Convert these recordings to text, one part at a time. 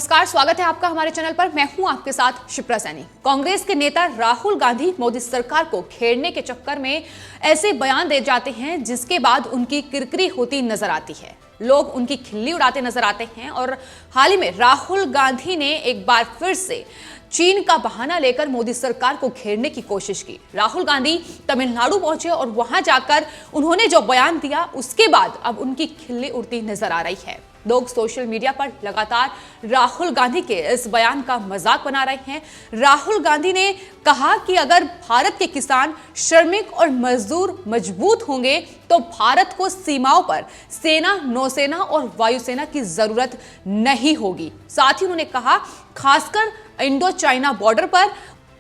नमस्कार, स्वागत है आपका हमारे चैनल पर। मैं हूं आपके साथ शिप्रा सैनी। कांग्रेस के नेता राहुल गांधी मोदी सरकार को घेरने के चक्कर में ऐसे बयान दे जाते हैं जिसके बाद उनकी किरकिरी होती नजर आती है। लोग उनकी खिल्ली उड़ाते नजर आते हैं और हाल ही में राहुल गांधी ने एक बार फिर से चीन का बहाना लेकर मोदी सरकार को घेरने की कोशिश की। राहुल गांधी तमिलनाडु पहुंचे और वहां जाकर उन्होंने जो बयान दिया उसके बाद अब उनकी खिल्ली उड़ती नजर आ रही है। लोग सोशल मीडिया पर लगातार राहुल गांधी के इस बयान का मजाक बना रहे हैं। राहुल गांधी ने कहा कि अगर भारत के किसान, श्रमिक और मजदूर मजबूत होंगे तो भारत को सीमाओं पर सेना, नौसेना और वायुसेना की जरूरत नहीं होगी। साथ ही उन्होंने कहा, खासकर इंडो चाइना बॉर्डर पर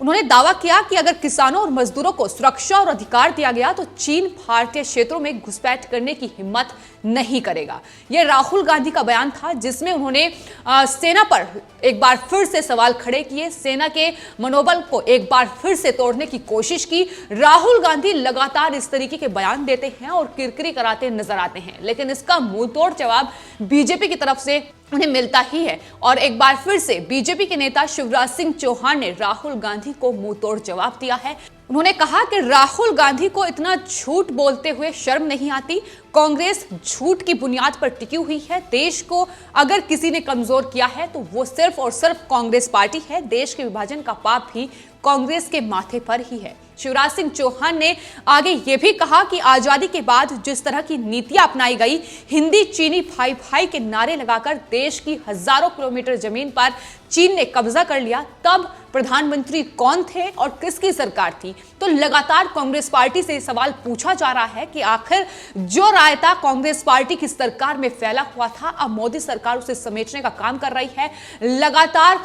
उन्होंने दावा किया कि अगर किसानों और मजदूरों को सुरक्षा और अधिकार दिया गया तो चीन भारतीय क्षेत्रों में घुसपैठ करने की हिम्मत नहीं करेगा। यह राहुल गांधी का बयान था जिसमें उन्होंने सेना पर एक बार फिर से सवाल खड़े किए, सेना के मनोबल को एक बार फिर से तोड़ने की कोशिश की। राहुल गांधी लगातार इस तरीके के बयान देते हैं और किरकिरी कराते नजर आते हैं, लेकिन इसका मुंहतोड़ जवाब बीजेपी की तरफ से उन्हें मिलता ही है। और एक बार फिर से बीजेपी के नेता शिवराज सिंह चौहान ने राहुल गांधी को मुंहतोड़ जवाब दिया है। उन्होंने कहा कि राहुल गांधी को इतना झूठ बोलते हुए शर्म नहीं आती। कांग्रेस झूठ की बुनियाद पर टिकी हुई है। देश को अगर किसी ने कमजोर किया है तो वो सिर्फ और सिर्फ कांग्रेस पार्टी है। देश के विभाजन का पाप भी कांग्रेस के माथे पर ही है। शिवराज सिंह चौहान ने आगे ये भी कहा कि आजादी के बाद जिस तरह की नीतियां अपनाई गई, हिंदी चीनी भाई भाई के नारे लगाकर देश की हजारों किलोमीटर जमीन पर चीन ने कब्जा कर लिया, तब प्रधानमंत्री कौन थे और किसकी सरकार थी? तो लगातार कांग्रेस पार्टी से सवाल पूछा जा रहा है कि आखिर जो रायता कांग्रेस पार्टी की सरकार में फैला हुआ था, अब मोदी सरकार उसे समेटने का काम कर रही है। लगातार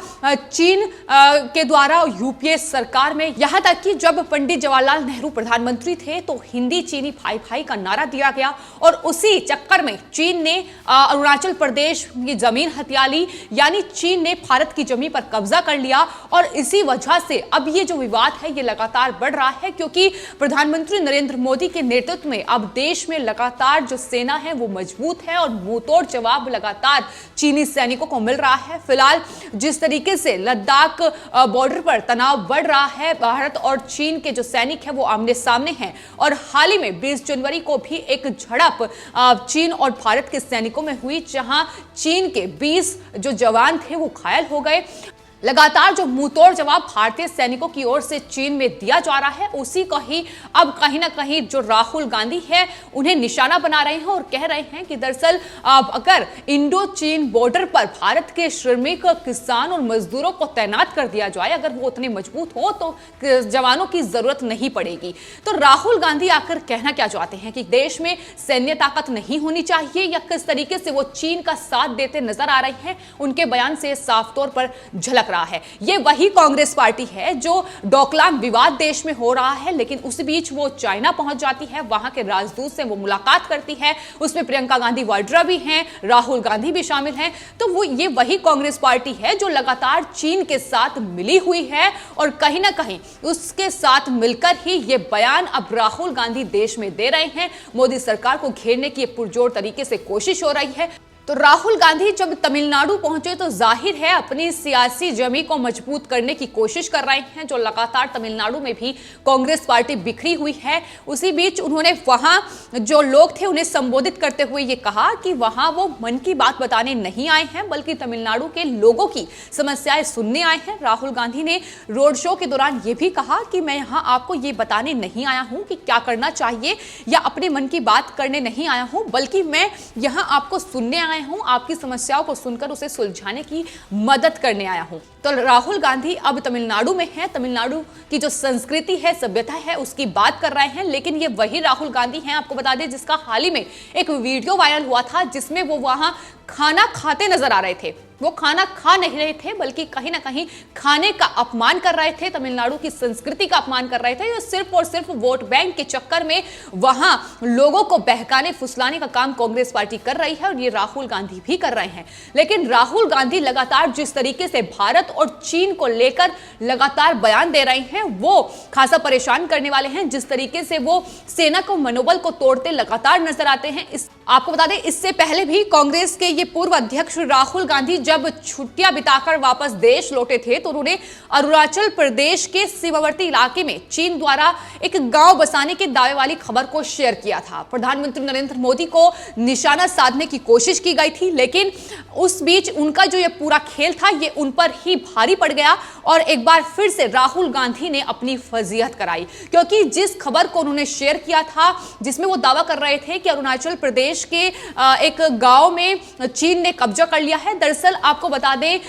चीन के द्वारा यूपीए सरकार में, यहां तक कि जब पंडित जवाहरलाल नेहरू प्रधानमंत्री थे तो हिंदी चीनी भाई भाई का नारा दिया गया और उसी चक्कर में चीन ने अरुणाचल प्रदेश की जमीन हथिया ली, यानी चीन ने भारत की जमीन पर कब्जा कर लिया। और इसी वजह से अब ये जो विवाद है ये लगातार बढ़ रहा है, क्योंकि प्रधानमंत्री नरेंद्र मोदी के नेतृत्व में अब देश में लगातार जो सेना है वो मजबूत है और मुंहतोड़ जवाब लगातार चीनी सैनिकों को मिल रहा है। फिलहाल जिस तरीके से लद्दाख बॉर्डर पर तनाव बढ़ रहा है, भारत और चीन के जो सैनिक है वो आमने सामने हैं और हाल ही में 20 जनवरी को भी एक झड़प चीन और भारत के सैनिकों में हुई, जहां चीन के 20 जो जवान थे वो घायल हो गए। लगातार जो मुंहतोड़ जवाब भारतीय सैनिकों की ओर से चीन में दिया जा रहा है, उसी का ही अब कहीं ना कहीं जो राहुल गांधी है उन्हें निशाना बना रहे हैं और कह रहे हैं कि दरअसल अगर इंडो चीन बॉर्डर पर भारत के श्रमिक, किसान और मजदूरों को तैनात कर दिया जाए, अगर वो उतने मजबूत हो तो जवानों की जरूरत नहीं पड़ेगी। तो राहुल गांधी आकर कहना क्या चाहते हैं कि देश में सैन्य ताकत नहीं होनी चाहिए, या किस तरीके से वो चीन का साथ देते नजर आ रहे हैं? उनके बयान से साफ तौर पर झलक रहा है। ये वही कांग्रेस पार्टी है जो डोकलाम विवाद देश में हो रहा है, लेकिन उस बीच वो चाइना पहुंच जाती है, वहां के राजदूत से वो मुलाकात करती है, उसमें प्रियंका गांधी वाड्रा भी हैं, राहुल गांधी भी शामिल हैं। तो वो ये वही कांग्रेस पार्टी है जो लगातार चीन के साथ मिली हुई है और कहीं ना कहीं उसके साथ मिलकर ही ये बयान अब राहुल गांधी देश में दे रहे हैं। मोदी सरकार को घेरने की पुरजोर तरीके से कोशिश हो रही है। तो राहुल गांधी जब तमिलनाडु पहुंचे तो जाहिर है अपनी सियासी जमी को मजबूत करने की कोशिश कर रहे हैं, जो लगातार तमिलनाडु में भी कांग्रेस पार्टी बिखरी हुई है। उसी बीच उन्होंने वहां जो लोग थे उन्हें संबोधित करते हुए ये कहा कि वहां वो मन की बात बताने नहीं आए हैं, बल्कि तमिलनाडु के लोगों की समस्याएं सुनने आए हैं। राहुल गांधी ने रोड शो के दौरान ये भी कहा कि मैं यहाँ आपको ये बताने नहीं आया हूँ कि क्या करना चाहिए या अपने मन की बात करने नहीं आया हूँ, बल्कि मैं यहाँ आपको सुनने आया हूं, आपकी समस्याओं को सुनकर उसे सुलझाने की मदद करने आया हूं। तो राहुल गांधी अब तमिलनाडु में हैं, तमिलनाडु की जो संस्कृति है, सभ्यता है, उसकी बात कर रहे हैं। लेकिन ये वही राहुल गांधी हैं, आपको बता दें, जिसका हाल ही में एक वीडियो वायरल हुआ था जिसमें वो वहां खाना खाते नजर आ रहे थे। वो खाना खा नहीं रहे थे, बल्कि कहीं ना कहीं खाने का अपमान कर रहे थे, तमिलनाडु की संस्कृति का अपमान कर रहे थे। ये सिर्फ और सिर्फ वोट बैंक के चक्कर में वहां लोगों को बहकाने फुसलाने का काम कांग्रेस पार्टी कर रही है और ये राहुल गांधी भी कर रहे हैं। लेकिन राहुल गांधी लगातार जिस तरीके से भारत और चीन को लेकर लगातार बयान दे रहे हैं वो खासा परेशान करने वाले हैं। जिस तरीके से वो सेना को मनोबल को तोड़ते लगातार नजर आते हैं। आपको बता दें, इससे पहले भी कांग्रेस के ये पूर्व अध्यक्ष राहुल गांधी जब छुट्टियां बिताकर वापस देश लौटे थे तो उन्होंने अरुणाचल प्रदेश के सीमावर्ती इलाके में चीन द्वारा एक गांव बसाने के दावे वाली खबर को शेयर किया था। प्रधानमंत्री नरेंद्र मोदी को निशाना साधने की कोशिश की गई थी, लेकिन उस बीच उनका जो ये पूरा खेल था ये उन पर ही भारी पड़ गया और एक बार फिर से राहुल गांधी ने अपनी फजीहत कराई, क्योंकि जिस खबर को उन्होंने शेयर किया था जिसमें वो दावा कर रहे थे कि अरुणाचल प्रदेश के एक गांव में चीन ने कब्जा कर लिया है। दरअसल आपको बता दें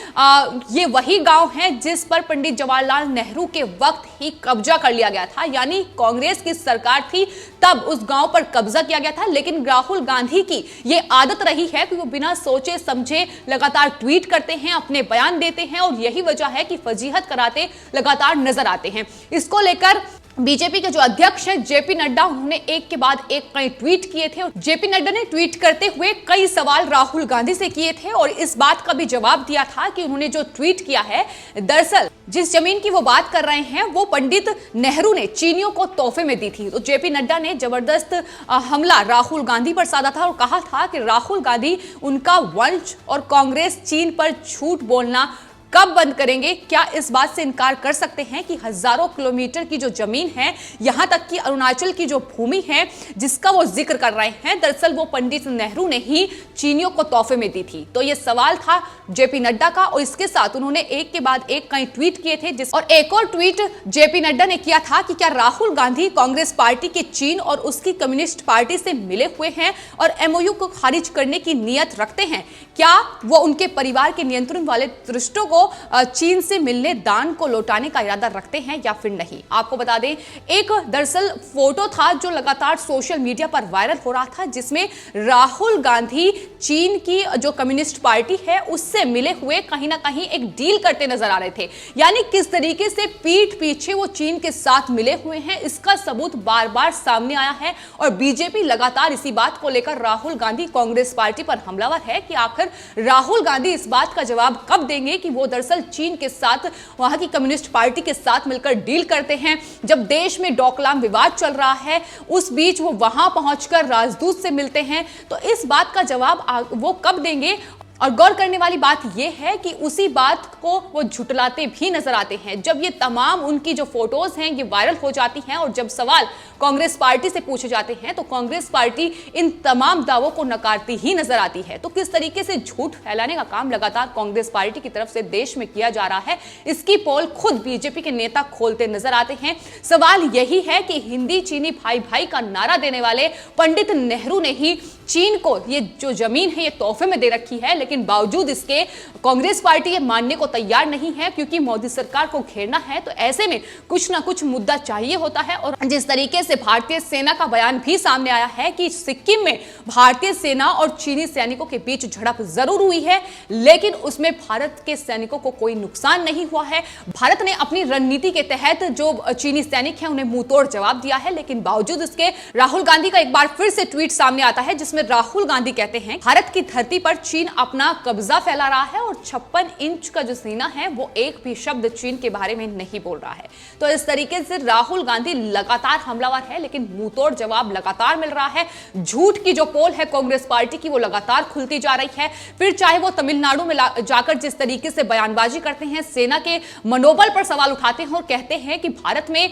ये वही गांव है जिस पर पंडित जवाहरलाल नेहरू के वक्त ही कब्जा कर लिया गया था, यानी कांग्रेस की सरकार थी तब उस गांव पर कब्जा किया गया था। लेकिन राहुल गांधी की ये आदत रही है कि वो बिना सोचे समझे लगातार ट्वीट करते हैं, अपने बयान देते हैं और यही वजह है कि फजीहत कराते लगातार नजर आते हैं। इसको लेकर बीजेपी के जो अध्यक्ष हैं जेपी नड्डा, उन्होंने एक के बाद एक कई ट्वीट किए थे। जेपी नड्डा ने ट्वीट करते हुए कई सवाल राहुल गांधी से किए थे और इस बात का भी जवाब दिया था कि उन्होंने जो ट्वीट किया है, दरअसल जिस जमीन की वो बात कर रहे हैं वो पंडित नेहरू ने चीनियों को तोहफे में दी थी। तो जेपी नड्डा ने जबरदस्त हमला राहुल गांधी पर साधा था और कहा था कि राहुल गांधी उनका वंश और कांग्रेस चीन पर झूठ बोलना कब बंद करेंगे। क्या इस बात से इनकार कर सकते हैं कि हजारों किलोमीटर की जो जमीन है, यहां तक कि अरुणाचल की जो भूमि है जिसका वो जिक्र कर रहे हैं, दरअसल वो पंडित नेहरू ने ही चीनियों को तोहफे में दी थी। तो ये सवाल था जेपी नड्डा का और इसके साथ उन्होंने एक के बाद एक कई ट्वीट किए थे। और एक और ट्वीट जेपी नड्डा ने किया था कि क्या राहुल गांधी कांग्रेस पार्टी के चीन और उसकी कम्युनिस्ट पार्टी से मिले हुए हैं और एमओयू को खारिज करने की नीयत रखते हैं? क्या वो उनके परिवार के नियंत्रण वाले टूरिस्टों को चीन से मिलने दान को लौटाने का इरादा रखते हैं या फिर नहीं? आपको बता दें एक दरअसल फोटो था जो लगातार सोशल मीडिया पर वायरल हो रहा था, जिसमें राहुल गांधी चीन की जो कम्युनिस्ट पार्टी है उससे मिले हुए कहीं ना कहीं एक डील करते नजर आ रहे थे। यानी किस तरीके से पीठ पीछे वो चीन के साथ मिले हुए हैं, इसका सबूत बार बार सामने आया है और बीजेपी लगातार इसी बात को लेकर राहुल गांधी कांग्रेस पार्टी पर हमलावर है कि आखिर राहुल गांधी इस बात का जवाब कब देंगे कि वो दरअसल चीन के साथ, वहां की कम्युनिस्ट पार्टी के साथ मिलकर डील करते हैं। जब देश में डोकलाम विवाद चल रहा है उस बीच वो वहां पहुंचकर राजदूत से मिलते हैं, तो इस बात का जवाब वो कब देंगे? और गौर करने वाली बात यह है कि उसी बात को वो झुटलाते भी नजर आते हैं। जब ये तमाम उनकी जो फोटोज हैं ये वायरल हो जाती हैं और जब सवाल कांग्रेस पार्टी से पूछे जाते हैं तो कांग्रेस पार्टी इन तमाम दावों को नकारती ही नजर आती है। तो किस तरीके से झूठ फैलाने का काम लगातार कांग्रेस पार्टी की तरफ से देश में किया जा रहा है, इसकी पोल खुद बीजेपी के नेता खोलते नजर आते हैं। सवाल यही है कि हिंदी चीनी भाई भाई का नारा देने वाले पंडित नेहरू ने ही चीन को ये जो जमीन है ये तोहफे में दे रखी है, लेकिन बावजूद इसके कांग्रेस पार्टी ये मानने को तैयार नहीं है, क्योंकि मोदी सरकार को घेरना है तो ऐसे में कुछ ना कुछ मुद्दा चाहिए होता है। और जिस तरीके से भारतीय सेना का बयान भी सामने आया है कि सिक्किम में भारतीय सेना और चीनी सैनिकों के बीच झड़प जरूर हुई है, लेकिन उसमें भारत के सैनिकों को कोई नुकसान नहीं हुआ है। भारत ने अपनी रणनीति के तहत जो चीनी सैनिक हैं उन्हें मुंहतोड़ जवाब दिया है, लेकिन बावजूद इसके राहुल गांधी का एक बार फिर से ट्वीट सामने आता है जिसमें राहुल गांधी कहते हैं भारत की धरती पर चीन अपना कब्जा फैला रहा है और 56 इंच का जो सीना है वो एक भी शब्द चीन के बारे में नहीं बोल रहा है। तो इस तरीके से राहुल गांधी लगातार हमलावर है, लेकिन मुंहतोड़ जवाब लगातार मिल रहा है। झूठ की जो पोल है कांग्रेस पार्टी की वो लगातार खुलती जा रही है। फिर चाहे वो तमिलनाडु में जाकर जिस तरीके से बयानबाजी करते हैं, सेना के मनोबल पर सवाल उठाते हैं और कहते हैं कि भारत में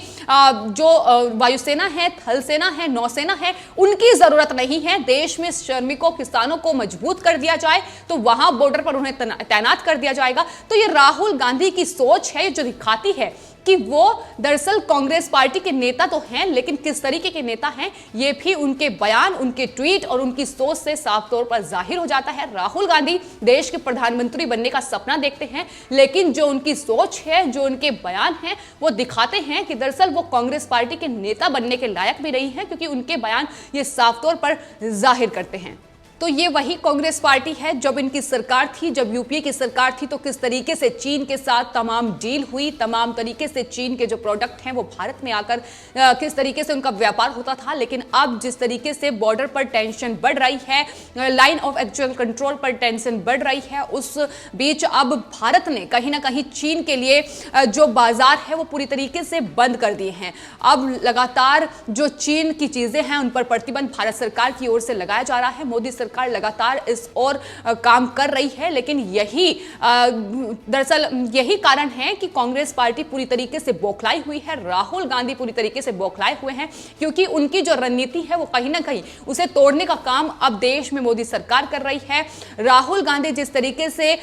जो वायुसेना है, थल सेना है, नौसेना है, उनकी जरूरत नहीं है। देश में श्रमिकों किसानों को मजबूत कर दिया जाए तो वहां बॉर्डर पर उन्हें तैनात कर दिया जाएगा। तो ये राहुल गांधी की सोच है जो दिखाती है कि वो दरअसल कांग्रेस पार्टी के नेता तो हैं, लेकिन किस तरीके के नेता हैं ये भी उनके बयान, उनके ट्वीट और उनकी सोच से साफ तौर पर जाहिर हो जाता है। राहुल गांधी देश के प्रधानमंत्री बनने का सपना देखते हैं, लेकिन जो उनकी सोच है, जो उनके बयान हैं, वो दिखाते हैं कि दरअसल वो कांग्रेस पार्टी के नेता बनने के लायक भी नहीं है, क्योंकि उनके बयान ये साफ तौर पर जाहिर करते हैं। तो ये वही कांग्रेस पार्टी है जब इनकी सरकार थी, जब यूपीए की सरकार थी, तो किस तरीके से चीन के साथ तमाम डील हुई, तमाम तरीके से चीन के जो प्रोडक्ट हैं वो भारत में आकर किस तरीके से उनका व्यापार होता था। लेकिन अब जिस तरीके से बॉर्डर पर टेंशन बढ़ रही है, लाइन ऑफ एक्चुअल कंट्रोल पर टेंशन बढ़ रही है, उस बीच अब भारत ने कहीं ना कहीं चीन के लिए जो बाजार है वो पूरी तरीके से बंद कर दिए हैं। अब लगातार जो चीन की चीजें हैं उन पर प्रतिबंध भारत सरकार की ओर से लगाया जा रहा है। मोदी सरकार लगातार इस ओर काम कर रही है, लेकिन यही दरअसल यही कारण है कि कांग्रेस पार्टी पूरी तरीके से बौखलाई हुई है। राहुल गांधी पूरी तरीके से बौखलाए हुए हैं, क्योंकि उनकी जो रणनीति है वो कहीं ना कहीं उसे तोड़ने का काम अब देश में मोदी सरकार कर रही है। राहुल गांधी जिस तरीके से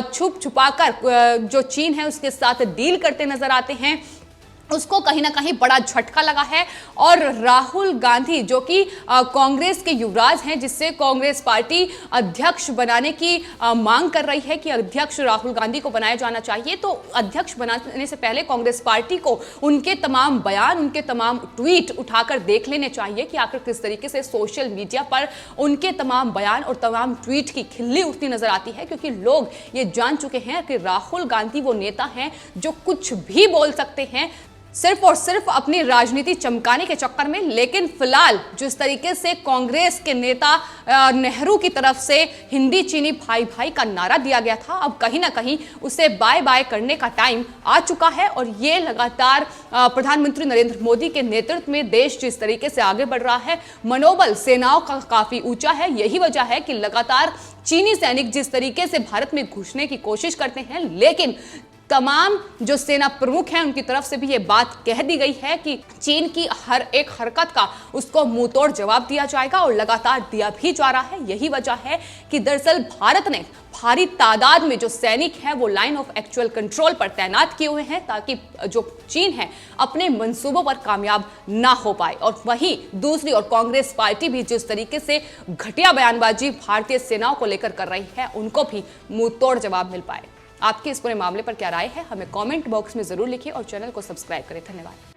छुप छुपाकर जो चीन है उसके साथ डील करते नजर आते हैं, उसको कहीं ना कहीं बड़ा झटका लगा है। और राहुल गांधी जो कि कांग्रेस के युवराज हैं, जिससे कांग्रेस पार्टी अध्यक्ष बनाने की मांग कर रही है कि अध्यक्ष राहुल गांधी को बनाया जाना चाहिए, तो अध्यक्ष बनाने से पहले कांग्रेस पार्टी को उनके तमाम बयान, उनके तमाम ट्वीट उठाकर देख लेने चाहिए कि आखिर किस तरीके से सोशल मीडिया पर उनके तमाम बयान और तमाम ट्वीट की खिल्ली उठती नजर आती है। क्योंकि लोग ये जान चुके हैं कि राहुल गांधी वो नेता हैं जो कुछ भी बोल सकते हैं सिर्फ और सिर्फ अपनी राजनीति चमकाने के चक्कर में। लेकिन फिलहाल जिस तरीके से कांग्रेस के नेता नेहरू की तरफ से हिंदी चीनी भाई भाई का नारा दिया गया था, अब कहीं ना कहीं उसे बाय बाय करने का टाइम आ चुका है। और ये लगातार प्रधानमंत्री नरेंद्र मोदी के नेतृत्व में देश जिस तरीके से आगे बढ़ रहा है, मनोबल सेनाओं का काफी ऊंचा है। यही वजह है कि लगातार चीनी सैनिक जिस तरीके से भारत में घुसने की कोशिश करते हैं, लेकिन तमाम जो सेना प्रमुख हैं उनकी तरफ से भी ये बात कह दी गई है कि चीन की हर एक हरकत का उसको मुंह तोड़ जवाब दिया जाएगा, और लगातार दिया भी जा रहा है। यही वजह है कि दरअसल भारत ने भारी तादाद में जो सैनिक हैं वो लाइन ऑफ एक्चुअल कंट्रोल पर तैनात किए हुए हैं, ताकि जो चीन है अपने मंसूबों पर कामयाब ना हो पाए। और वहीं दूसरी ओर कांग्रेस पार्टी भी जिस तरीके से घटिया बयानबाजी भारतीय सेनाओं को लेकर कर रही है, उनको भी मुंह तोड़ जवाब मिल पाए। आपकी इस पूरे मामले पर क्या राय है, हमें कमेंट बॉक्स में जरूर लिखिए और चैनल को सब्सक्राइब करें। धन्यवाद।